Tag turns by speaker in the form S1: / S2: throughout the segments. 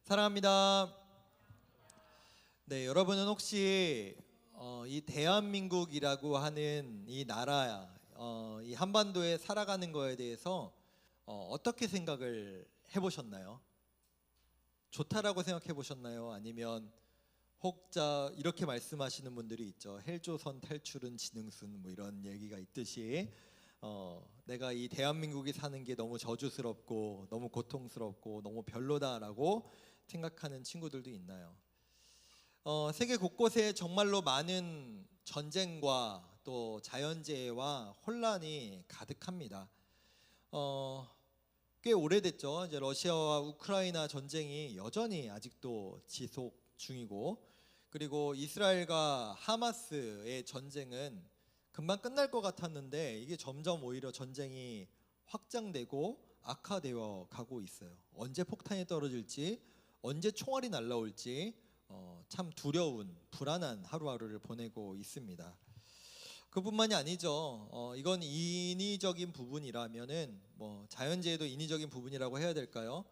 S1: 사랑합니다. 네, 여러분은 혹시 이 대한민국이라고 하는 이 나라, 이 한반도에 살아가는 거에 대해서 어떻게 생각을 해보셨나요? 좋다라고 생각해 보셨나요? 아니면 혹자 이렇게 말씀하시는 분들이 있죠. 헬조선 탈출은 지능순 뭐 이런 얘기가 있듯이 내가 이 대한민국이 사는 게 너무 저주스럽고 너무 고통스럽고 너무 별로다라고 생각하는 친구들도 있나요? 세계 곳곳에 정말로 많은 전쟁과 또 자연재해와 혼란이 가득합니다. 꽤 오래됐죠. 이제 러시아와 우크라이나 전쟁이 여전히 아직도 지속 중이고, 그리고 이스라엘과 하마스의 전쟁은 금방 끝날 것 같았는데 이게 점점 오히려 전쟁이 확장되고 악화되어 가고 있어요. 언제 폭탄이 떨어질지, 언제 총알이 날라올지 참 두려운 불안한 하루하루를 보내고 있습니다. 그뿐만이 아니죠. 이건 인위적인 부분이라면은 뭐 자연재해도 인위적인 부분이라고 해야 될까요?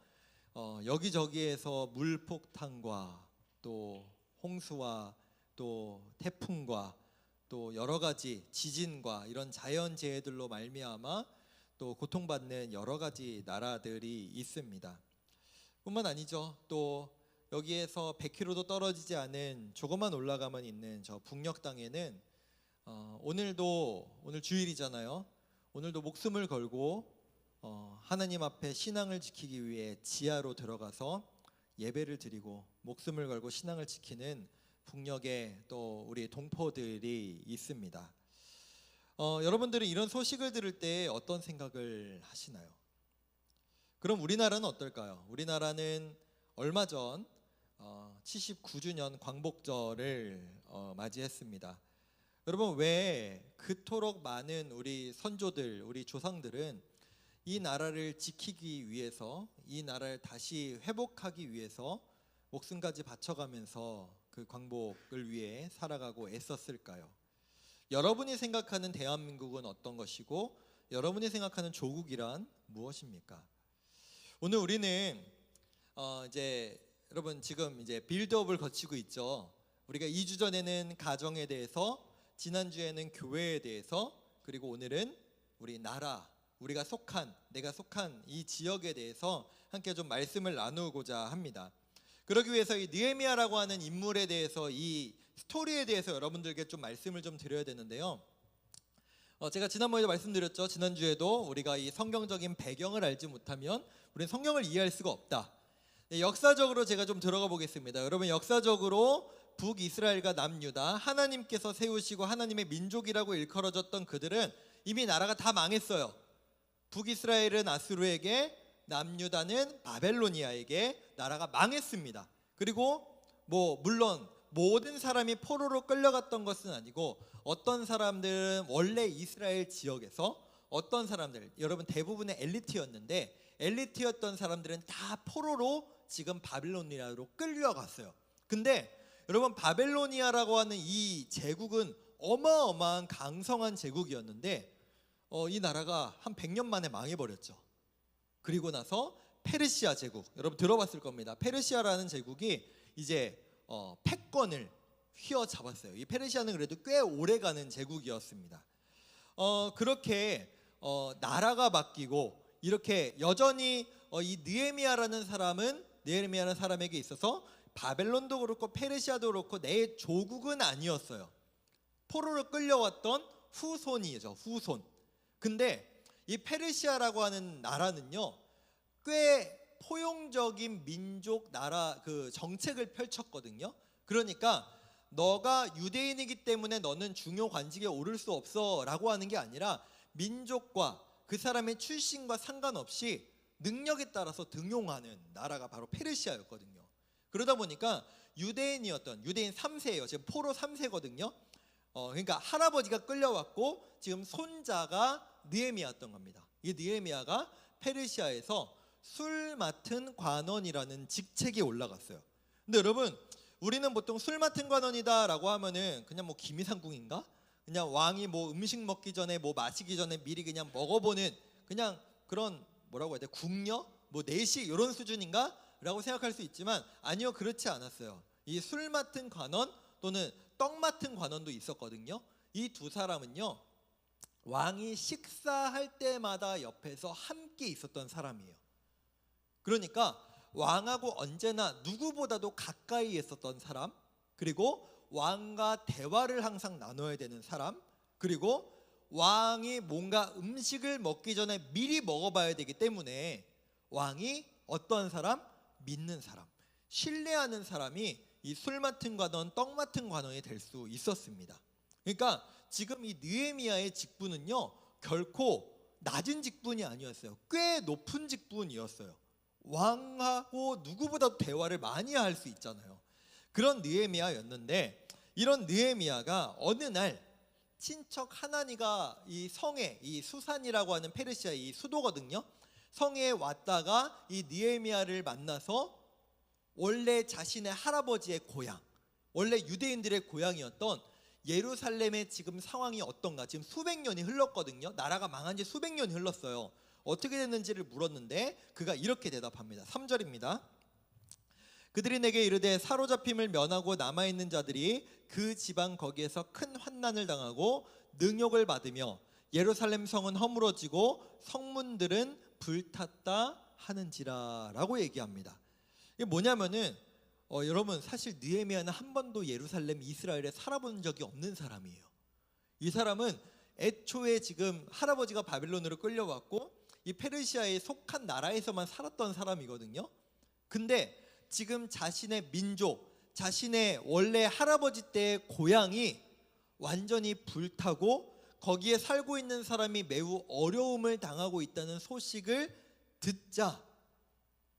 S1: 여기저기에서 물폭탄과 또 홍수와 또 태풍과 또 여러 가지 지진과 이런 자연재해들로 말미암아 또 고통받는 여러 가지 나라들이 있습니다. 뿐만 아니죠. 또 여기에서 100km도 떨어지지 않은 조금만 올라가면 있는 저 북녘 땅에는 오늘 주일이잖아요. 오늘도 목숨을 걸고 하나님 앞에 신앙을 지키기 위해 지하로 들어가서 예배를 드리고 목숨을 걸고 신앙을 지키는 북녘에 또 우리 동포들이 있습니다. 여러분들은 이런 소식을 들을 때 어떤 생각을 하시나요? 그럼 우리나라는 어떨까요? 우리나라는 얼마 전 79주년 광복절을 맞이했습니다. 여러분, 왜 그토록 많은 우리 선조들, 우리 조상들은 이 나라를 지키기 위해서, 이 나라를 다시 회복하기 위해서 목숨까지 바쳐가면서 그 광복을 위해 살아가고 애썼을까요? 여러분이 생각하는 대한민국은 어떤 것이고 여러분이 생각하는 조국이란 무엇입니까? 오늘 우리는 여러분 지금 이제 빌드업을 거치고 있죠. 우리가 2주 전에는 가정에 대해서, 지난주에는 교회에 대해서, 그리고 오늘은 우리 나라, 내가 속한 이 지역에 대해서 함께 좀 말씀을 나누고자 합니다. 그러기 위해서 이 느헤미야라고 하는 인물에 대해서, 이 스토리에 대해서 여러분들께 좀 말씀을 좀 드려야 되는데요. 제가 지난번에도 말씀드렸죠. 지난주에도 우리가 이 성경적인 배경을 알지 못하면 우리는 성경을 이해할 수가 없다. 역사적으로 제가 좀 들어가 보겠습니다. 여러분, 역사적으로 북이스라엘과 남유다, 하나님께서 세우시고 하나님의 민족이라고 일컬어졌던 그들은 이미 나라가 다 망했어요. 북이스라엘은 아수르에게, 남유다는 바벨로니아에게 나라가 망했습니다. 그리고 물론 모든 사람이 포로로 끌려갔던 것은 아니고 어떤 사람들은 원래 이스라엘 지역에서, 어떤 사람들, 여러분 대부분의 엘리트였던 사람들은 다 포로로 지금 바벨로니아로 끌려갔어요. 근데 여러분, 바벨로니아라고 하는 이 제국은 어마어마한 강성한 제국이었는데 이 나라가 한 100년 만에 망해버렸죠. 그리고 나서 페르시아 제국, 여러분 들어봤을 겁니다. 페르시아라는 제국이 이제 패권을 휘어잡았어요. 이 페르시아는 그래도 꽤 오래가는 제국이었습니다. 그렇게 나라가 바뀌고 이렇게 여전히 이 느헤미야라는 사람에게 있어서 바벨론도 그렇고 페르시아도 그렇고 내 조국은 아니었어요. 포로로 끌려왔던 후손이죠. 후손. 근데 이 페르시아라고 하는 나라는요, 꽤 포용적인 민족 나라 그 정책을 펼쳤거든요. 그러니까 너가 유대인이기 때문에 너는 중요 관직에 오를 수 없어 라고 하는 게 아니라 민족과 그 사람의 출신과 상관없이 능력에 따라서 등용하는 나라가 바로 페르시아였거든요. 그러다 보니까 유대인 3세예요. 지금 포로 3세거든요. 그러니까 할아버지가 끌려왔고 지금 손자가 느헤미야였던 겁니다. 이 느헤미야가 페르시아에서 술 맡은 관원이라는 직책에 올라갔어요. 근데 여러분, 우리는 보통 술 맡은 관원이다라고 하면은 그냥 기미상궁인가? 그냥 왕이 음식 먹기 전에 마시기 전에 미리 그냥 먹어보는 그냥 그런 뭐라고 해야 돼? 궁녀? 내시 이런 수준인가? 라고 생각할 수 있지만 아니요, 그렇지 않았어요. 이 술 맡은 관원 또는 떡 맡은 관원도 있었거든요. 이 두 사람은요, 왕이 식사할 때마다 옆에서 함께 있었던 사람이에요. 그러니까 왕하고 언제나 누구보다도 가까이 있었던 사람, 그리고 왕과 대화를 항상 나눠야 되는 사람, 그리고 왕이 뭔가 음식을 먹기 전에 미리 먹어봐야 되기 때문에 왕이 어떤 사람? 믿는 사람, 신뢰하는 사람이 이 술 맡은 관원, 떡 맡은 관원이 될 수 있었습니다. 그러니까 지금 이 느헤미야의 직분은요, 결코 낮은 직분이 아니었어요. 꽤 높은 직분이었어요. 왕하고 누구보다도 대화를 많이 할 수 있잖아요. 그런 느헤미야였는데, 이런 느헤미야가 어느 날 친척 하나니가 이 성에, 이 수산이라고 하는 페르시아 이 수도거든요, 성에 왔다가 이 느헤미야를 만나서 원래 자신의 할아버지의 고향, 원래 유대인들의 고향이었던 예루살렘의 지금 상황이 어떤가, 지금 수백 년이 흘렀거든요. 나라가 망한 지 수백 년이 흘렀어요. 어떻게 됐는지를 물었는데 그가 이렇게 대답합니다. 3절입니다. 그들이 내게 이르되 사로잡힘을 면하고 남아있는 자들이 그 지방 거기에서 큰 환난을 당하고 능욕을 받으며 예루살렘 성은 허물어지고 성문들은 불탔다 하는지라 라고 얘기합니다. 이게 뭐냐면은 여러분, 사실 느헤미야는 한 번도 예루살렘 이스라엘에 살아본 적이 없는 사람이에요. 이 사람은 애초에 지금 할아버지가 바빌론으로 끌려왔고 이 페르시아에 속한 나라에서만 살았던 사람이거든요. 근데 지금 자신의 민족, 자신의 원래 할아버지 때의 고향이 완전히 불타고 거기에 살고 있는 사람이 매우 어려움을 당하고 있다는 소식을 듣자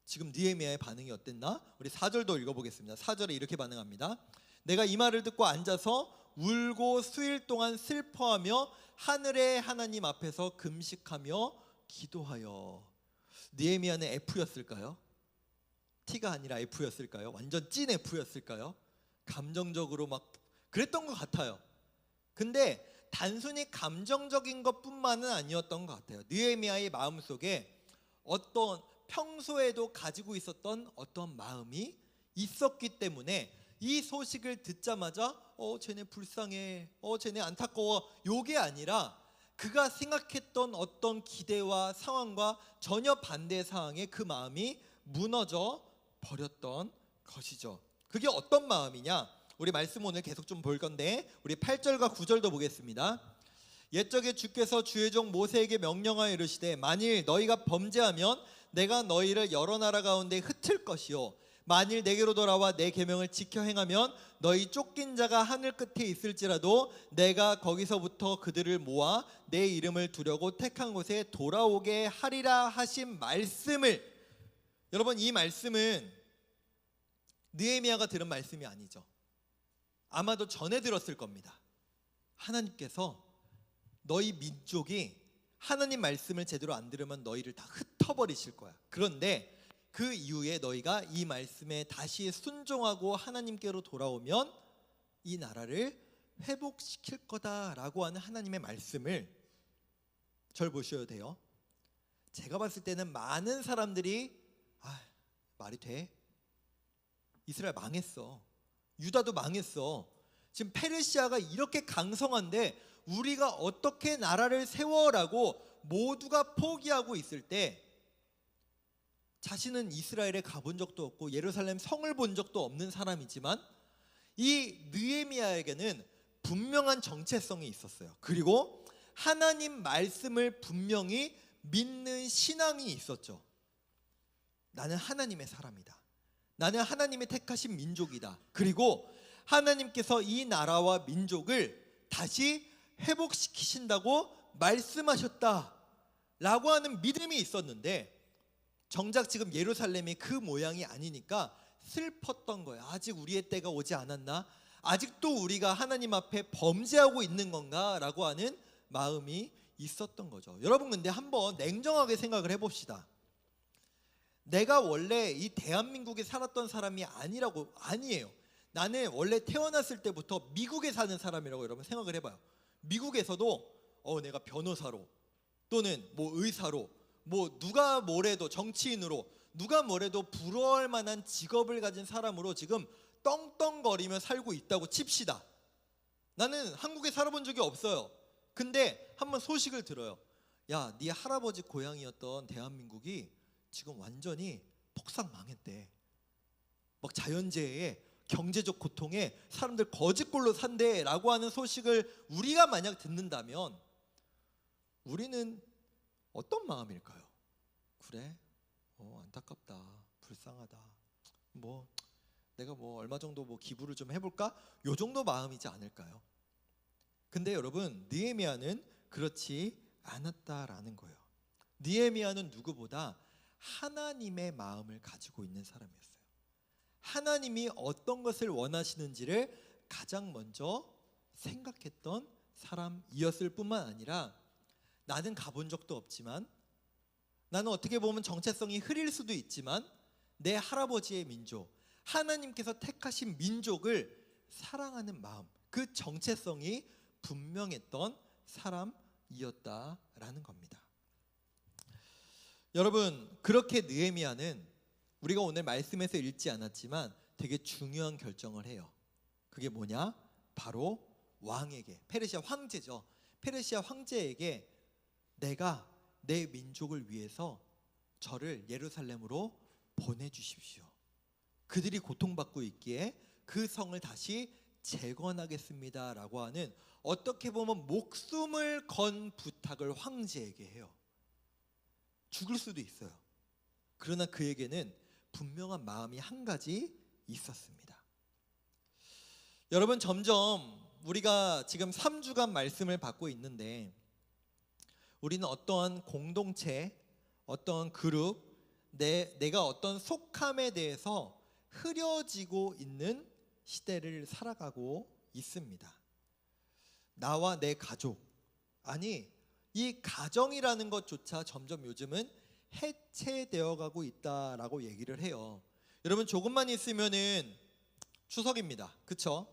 S1: 지금 느헤미야의 반응이 어땠나? 우리 4절도 읽어보겠습니다. 4절에 이렇게 반응합니다. 내가 이 말을 듣고 앉아서 울고 수일 동안 슬퍼하며 하늘의 하나님 앞에서 금식하며 기도하여. 느헤미야는 F였을까요? T가 아니라 F였을까요? 완전 찐 F였을까요? 감정적으로 막 그랬던 것 같아요. 근데 단순히 감정적인 것뿐만은 아니었던 것 같아요. 느헤미야의 마음속에 어떤 평소에도 가지고 있었던 어떤 마음이 있었기 때문에 이 소식을 듣자마자 쟤네 불쌍해, 쟤네 안타까워, 요게 아니라 그가 생각했던 어떤 기대와 상황과 전혀 반대 상황에 그 마음이 무너져 버렸던 것이죠. 그게 어떤 마음이냐? 우리 말씀 오늘 계속 좀 볼 건데 우리 8절과 9절도 보겠습니다. 옛적에 주께서 주의 종 모세에게 명령하여 이르시되 만일 너희가 범죄하면 내가 너희를 여러 나라 가운데 흩을 것이요 만일 내게로 돌아와 내 계명을 지켜 행하면 너희 쫓긴 자가 하늘 끝에 있을지라도 내가 거기서부터 그들을 모아 내 이름을 두려고 택한 곳에 돌아오게 하리라 하신 말씀을, 여러분 이 말씀은 느헤미야가 들은 말씀이 아니죠. 아마도 전에 들었을 겁니다. 하나님께서 너희 민족이 하나님 말씀을 제대로 안 들으면 너희를 다 흩어버리실 거야. 그런데 그 이후에 너희가 이 말씀에 다시 순종하고 하나님께로 돌아오면 이 나라를 회복시킬 거다라고 하는 하나님의 말씀을, 절 보셔야 돼요. 제가 봤을 때는 많은 사람들이 말이 돼? 이스라엘 망했어. 유다도 망했어. 지금 페르시아가 이렇게 강성한데 우리가 어떻게 나라를 세워라고 모두가 포기하고 있을 때 자신은 이스라엘에 가본 적도 없고 예루살렘 성을 본 적도 없는 사람이지만 이 느헤미야에게는 분명한 정체성이 있었어요. 그리고 하나님 말씀을 분명히 믿는 신앙이 있었죠. 나는 하나님의 사람이다. 나는 하나님의 택하신 민족이다. 그리고 하나님께서 이 나라와 민족을 다시 회복시키신다고 말씀하셨다 라고 하는 믿음이 있었는데 정작 지금 예루살렘이 그 모양이 아니니까 슬펐던 거예요. 아직 우리의 때가 오지 않았나? 아직도 우리가 하나님 앞에 범죄하고 있는 건가? 라고 하는 마음이 있었던 거죠. 여러분 근데 한번 냉정하게 생각을 해봅시다. 내가 원래 이 대한민국에 살았던 사람이 아니에요. 나는 원래 태어났을 때부터 미국에 사는 사람이라고 여러분 생각을 해봐요. 미국에서도 내가 변호사로 또는 뭐 의사로 뭐 누가 뭐래도 정치인으로 누가 뭐래도 부러워할 만한 직업을 가진 사람으로 지금 떵떵거리며 살고 있다고 칩시다. 나는 한국에 살아본 적이 없어요. 근데 한번 소식을 들어요. 야, 네 할아버지 고향이었던 대한민국이 지금 완전히 폭삭 망했대. 막 자연재해에 경제적 고통에 사람들 거지꼴로 산대라고 하는 소식을 우리가 만약 듣는다면 우리는 어떤 마음일까요? 그래? 안타깝다. 불쌍하다. 내가 얼마 정도 기부를 좀 해볼까? 요 정도 마음이지 않을까요? 근데 여러분, 느헤미야는 그렇지 않았다라는 거예요. 느헤미야는 누구보다 하나님의 마음을 가지고 있는 사람이었어요. 하나님이 어떤 것을 원하시는지를 가장 먼저 생각했던 사람이었을 뿐만 아니라, 나는 가본 적도 없지만, 나는 어떻게 보면 정체성이 흐릴 수도 있지만, 내 할아버지의 민족, 하나님께서 택하신 민족을 사랑하는 마음, 그 정체성이 분명했던 사람이었다라는 겁니다. 여러분, 그렇게 느헤미야는 우리가 오늘 말씀에서 읽지 않았지만 되게 중요한 결정을 해요. 그게 뭐냐? 바로 왕에게, 페르시아 황제죠. 페르시아 황제에게 내가 내 민족을 위해서 저를 예루살렘으로 보내주십시오. 그들이 고통받고 있기에 그 성을 다시 재건하겠습니다 라고 하는, 어떻게 보면 목숨을 건 부탁을 황제에게 해요. 죽을 수도 있어요. 그러나 그에게는 분명한 마음이 한 가지 있었습니다. 여러분, 점점 우리가 지금 3주간 말씀을 받고 있는데, 우리는 어떠한 공동체, 어떤 그룹, 내가 어떤 속함에 대해서 흐려지고 있는 시대를 살아가고 있습니다. 나와 내 가족, 아니 이 가정이라는 것조차 점점 요즘은 해체되어 가고 있다라고 얘기를 해요. 여러분, 조금만 있으면은 추석입니다. 그쵸?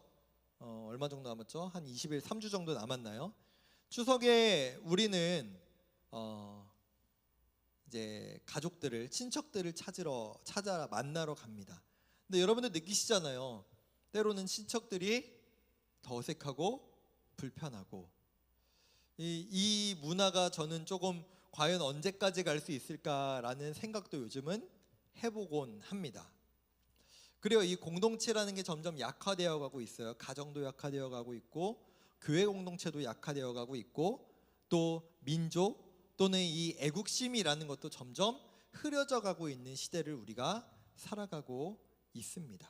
S1: 얼마 정도 남았죠? 한 20일, 3주 정도 남았나요? 추석에 우리는 이제 가족들을, 친척들을 찾아 만나러 갑니다. 근데 여러분들 느끼시잖아요. 때로는 친척들이 더 어색하고 불편하고, 이 문화가 저는 조금 과연 언제까지 갈 수 있을까라는 생각도 요즘은 해보곤 합니다. 그리고 이 공동체라는 게 점점 약화되어 가고 있어요. 가정도 약화되어 가고 있고, 교회 공동체도 약화되어 가고 있고, 또 민족 또는 이 애국심이라는 것도 점점 흐려져 가고 있는 시대를 우리가 살아가고 있습니다.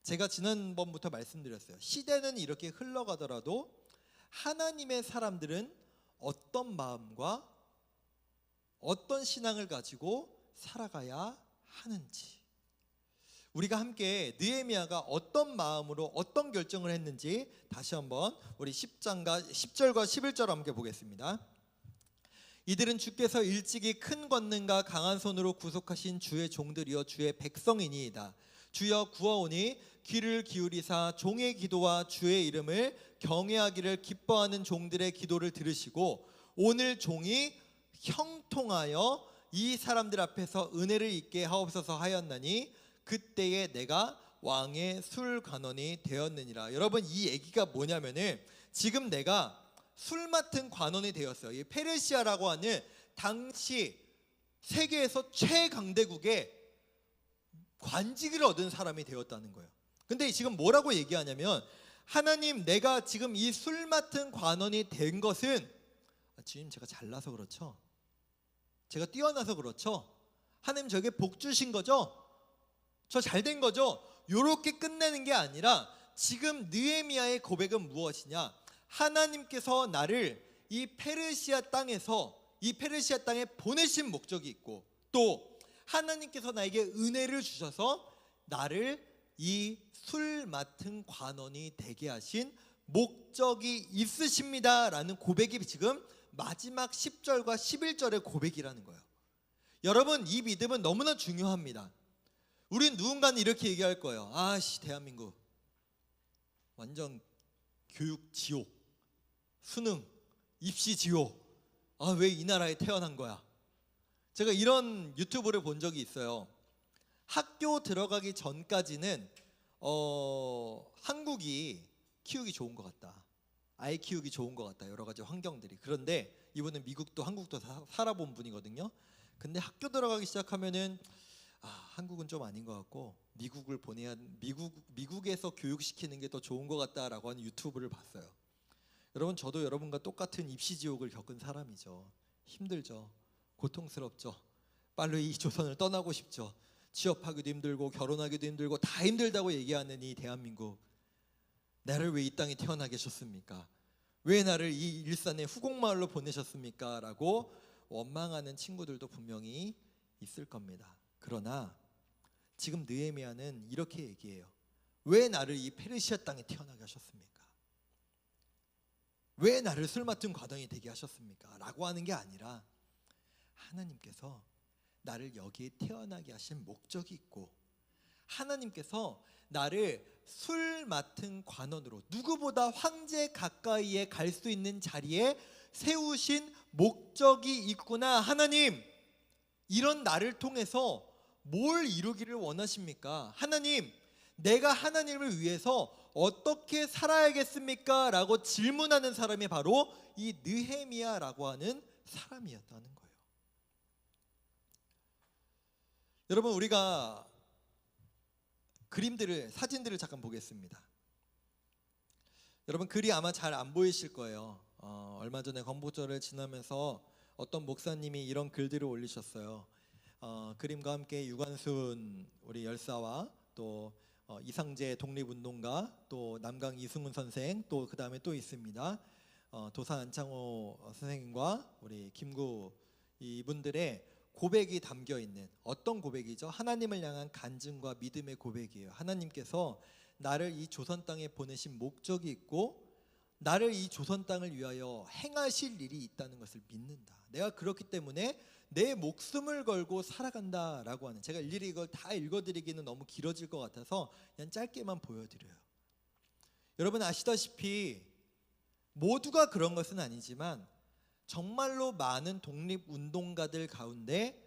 S1: 제가 지난번부터 말씀드렸어요. 시대는 이렇게 흘러가더라도 하나님의 사람들은 어떤 마음과 어떤 신앙을 가지고 살아가야 하는지, 우리가 함께 느헤미야가 어떤 마음으로 어떤 결정을 했는지 다시 한번 우리 10절과 11절 함께 보겠습니다. 이들은 주께서 일찍이 큰 권능과 강한 손으로 구속하신 주의 종들이여 주의 백성이니이다. 주여 구하오니 귀를 기울이사 종의 기도와 주의 이름을 경외하기를 기뻐하는 종들의 기도를 들으시고 오늘 종이 형통하여 이 사람들 앞에서 은혜를 입게 하옵소서 하였나니 그때에 내가 왕의 술관원이 되었느니라. 여러분, 이 얘기가 뭐냐면은 지금 내가 술 맡은 관원이 되었어요. 이 페르시아라고 하는 당시 세계에서 최강대국의 관직을 얻은 사람이 되었다는 거예요. 근데 지금 뭐라고 얘기하냐면, 하나님, 내가 지금 이 술 맡은 관원이 된 것은 주님, 제가 잘나서 그렇죠? 제가 뛰어나서 그렇죠? 하나님, 저에게 복 주신 거죠? 저 잘된 거죠? 요렇게 끝내는 게 아니라 지금 느헤미야의 고백은 무엇이냐? 하나님께서 나를 이 페르시아 땅에서, 이 페르시아 땅에 보내신 목적이 있고, 또 하나님께서 나에게 은혜를 주셔서 나를 이 술 맡은 관원이 되게 하신 목적이 있으십니다 라는 고백이 지금 마지막 10절과 11절의 고백이라는 거예요. 여러분, 이 믿음은 너무나 중요합니다. 우린 누군가는 이렇게 얘기할 거예요. 아씨, 대한민국 완전 교육 지옥, 수능 입시 지옥, 왜 이 나라에 태어난 거야? 제가 이런 유튜브를 본 적이 있어요. 학교 들어가기 전까지는 한국이 키우기 좋은 것 같다. 아이 키우기 좋은 것 같다. 여러 가지 환경들이. 그런데 이분은 미국도 한국도 살아본 분이거든요. 근데 학교 들어가기 시작하면은 한국은 좀 아닌 것 같고 미국을 보내야 미국에서 교육시키는 게 더 좋은 것 같다라고 하는 유튜브를 봤어요. 여러분, 저도 여러분과 똑같은 입시 지옥을 겪은 사람이죠. 힘들죠. 고통스럽죠. 빨리 이 조선을 떠나고 싶죠. 취업하기도 힘들고 결혼하기도 힘들고 다 힘들다고 얘기하는 이 대한민국, 나를 왜 이 땅에 태어나게 하셨습니까? 왜 나를 이 일산의 후곡마을로 보내셨습니까? 라고 원망하는 친구들도 분명히 있을 겁니다. 그러나 지금 느헤미야는 이렇게 얘기해요. 왜 나를 이 페르시아 땅에 태어나게 하셨습니까? 왜 나를 술 맡은 과정이 되게 하셨습니까? 라고 하는 게 아니라 하나님께서 나를 여기에 태어나게 하신 목적이 있고, 하나님께서 나를 술 맡은 관원으로 누구보다 황제 가까이에 갈 수 있는 자리에 세우신 목적이 있구나. 하나님, 이런 나를 통해서 뭘 이루기를 원하십니까? 하나님, 내가 하나님을 위해서 어떻게 살아야겠습니까? 라고 질문하는 사람이 바로 이 느헤미야라고 하는 사람이었다는 거예요. 여러분, 우리가 사진들을 잠깐 보겠습니다. 여러분, 글이 아마 잘 안 보이실 거예요. 얼마 전에 광복절을 지나면서 어떤 목사님이 이런 글들을 올리셨어요. 그림과 함께 유관순 우리 열사와 또 이상재 독립운동가, 또 남강 이승훈 선생, 또 그 다음에 또 있습니다. 도산 안창호 선생님과 우리 김구, 이분들의 고백이 담겨 있는, 어떤 고백이죠? 하나님을 향한 간증과 믿음의 고백이에요. 하나님께서 나를 이 조선 땅에 보내신 목적이 있고 나를 이 조선 땅을 위하여 행하실 일이 있다는 것을 믿는다. 내가 그렇기 때문에 내 목숨을 걸고 살아간다라고 하는, 제가 일일이 이걸 다 읽어드리기는 너무 길어질 것 같아서 그냥 짧게만 보여드려요. 여러분 아시다시피 모두가 그런 것은 아니지만 정말로 많은 독립운동가들 가운데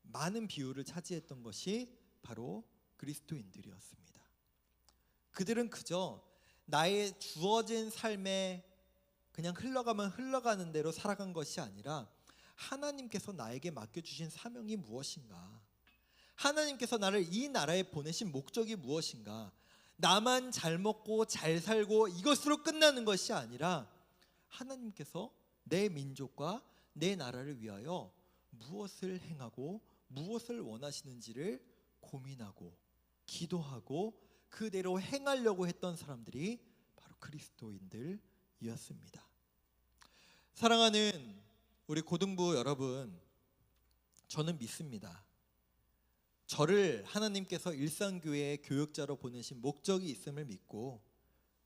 S1: 많은 비율을 차지했던 것이 바로 그리스도인들이었습니다. 그들은 그저 나의 주어진 삶에 그냥 흘러가면 흘러가는 대로 살아간 것이 아니라 하나님께서 나에게 맡겨주신 사명이 무엇인가, 하나님께서 나를 이 나라에 보내신 목적이 무엇인가, 나만 잘 먹고 잘 살고 이것으로 끝나는 것이 아니라 하나님께서 내 민족과 내 나라를 위하여 무엇을 행하고 무엇을 원하시는지를 고민하고 기도하고 그대로 행하려고 했던 사람들이 바로 그리스도인들이었습니다. 사랑하는 우리 고등부 여러분, 저는 믿습니다. 저를 하나님께서 일산교회의 교육자로 보내신 목적이 있음을 믿고,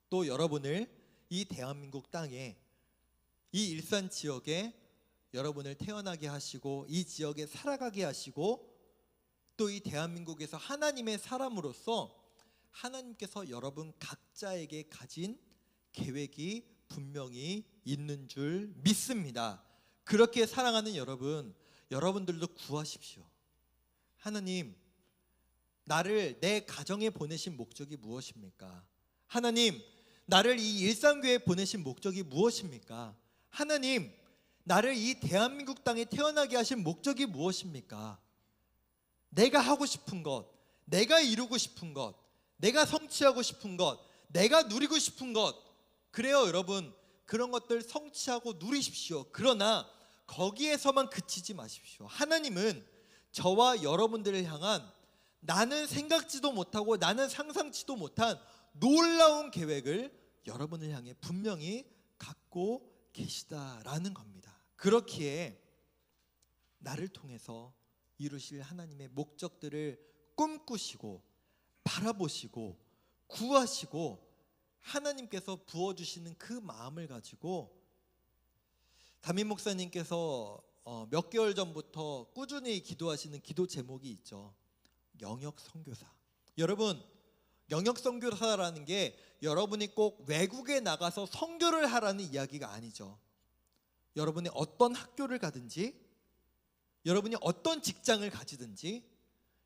S1: 또 여러분을 이 대한민국 땅에, 이 일산 지역에 여러분을 태어나게 하시고 이 지역에 살아가게 하시고, 또 이 대한민국에서 하나님의 사람으로서 하나님께서 여러분 각자에게 가진 계획이 분명히 있는 줄 믿습니다. 그렇게 사랑하는 여러분, 여러분들도 구하십시오. 하나님, 나를 내 가정에 보내신 목적이 무엇입니까? 하나님, 나를 이 일산교회에 보내신 목적이 무엇입니까? 하나님, 나를 이 대한민국 땅에 태어나게 하신 목적이 무엇입니까? 내가 하고 싶은 것, 내가 이루고 싶은 것, 내가 성취하고 싶은 것, 내가 누리고 싶은 것, 그래요 여러분, 그런 것들 성취하고 누리십시오. 그러나 거기에서만 그치지 마십시오. 하나님은 저와 여러분들을 향한 나는 생각지도 못하고 나는 상상치도 못한 놀라운 계획을 여러분을 향해 분명히 갖고 계시다라는 겁니다. 그렇기에 나를 통해서 이루실 하나님의 목적들을 꿈꾸시고 바라보시고 구하시고 하나님께서 부어주시는 그 마음을 가지고 담임 목사님께서 몇 개월 전부터 꾸준히 기도하시는 기도 제목이 있죠. 영역 선교사. 여러분, 영역 선교사라는 게 여러분이 꼭 외국에 나가서 선교를 하라는 이야기가 아니죠. 여러분이 어떤 학교를 가든지 여러분이 어떤 직장을 가지든지,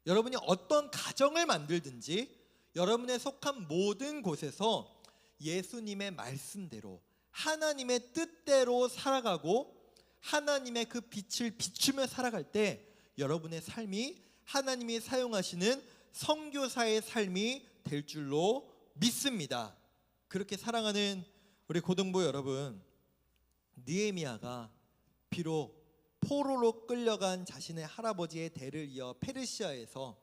S1: 여러분이 어떤 가정을 만들든지, 여러분의 속한 모든 곳에서 예수님의 말씀대로, 하나님의 뜻대로 살아가고 하나님의 그 빛을 비추며 살아갈 때 여러분의 삶이 하나님이 사용하시는 선교사의 삶이 될 줄로 믿습니다. 그렇게 사랑하는 우리 고등부 여러분, 느헤미야가 비록 포로로 끌려간 자신의 할아버지의 대를 이어 페르시아에서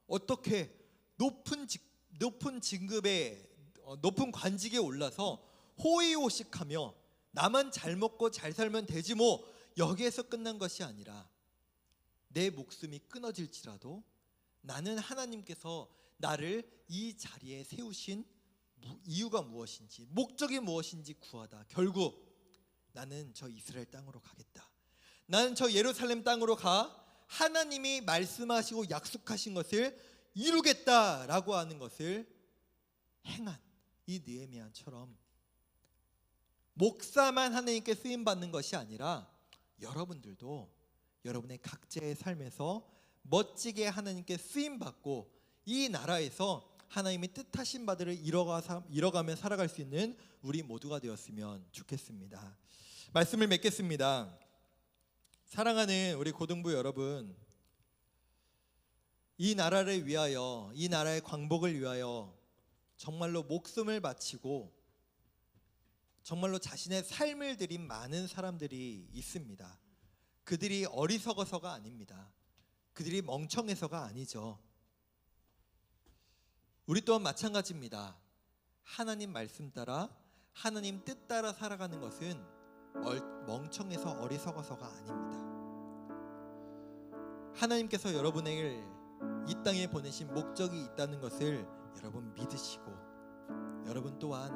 S1: 어떻게 높은 직급에 높은 관직에 올라서 호의호식하며 나만 잘 먹고 잘 살면 되지 뭐 여기에서 끝난 것이 아니라 내 목숨이 끊어질지라도 나는 하나님께서 나를 이 자리에 세우신 이유가 무엇인지, 목적이 무엇인지 구하다 결국 나는 저 이스라엘 땅으로 가겠다, 나는 저 예루살렘 땅으로 가 하나님이 말씀하시고 약속하신 것을 이루겠다라고 하는 것을 행한 이 느헤미야처럼 목사만 하나님께 쓰임받는 것이 아니라 여러분들도 여러분의 각자의 삶에서 멋지게 하나님께 쓰임받고 이 나라에서 하나님이 뜻하신 바들을 이뤄가며 살아갈 수 있는 우리 모두가 되었으면 좋겠습니다. 말씀을 맺겠습니다. 사랑하는 우리 고등부 여러분, 이 나라를 위하여, 이 나라의 광복을 위하여 정말로 목숨을 바치고 정말로 자신의 삶을 드린 많은 사람들이 있습니다. 그들이 어리석어서가 아닙니다. 그들이 멍청해서가 아니죠. 우리 또한 마찬가지입니다. 하나님 말씀 따라, 하나님 뜻 따라 살아가는 것은 멍청해서 어리석어서가 아닙니다. 하나님께서 여러분을 이 땅에 보내신 목적이 있다는 것을 여러분 믿으시고, 여러분 또한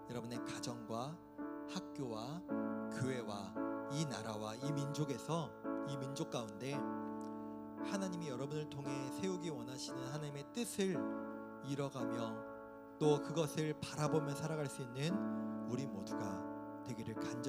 S1: 여러분의 가정과 학교와 교회와 이 나라와 이 민족에서, 이 민족 가운데 하나님이 여러분을 통해 세우기 원하시는 하나님의 뜻을 이뤄가며 또 그것을 바라보며 살아갈 수 있는 우리 모두가 되기를 간절히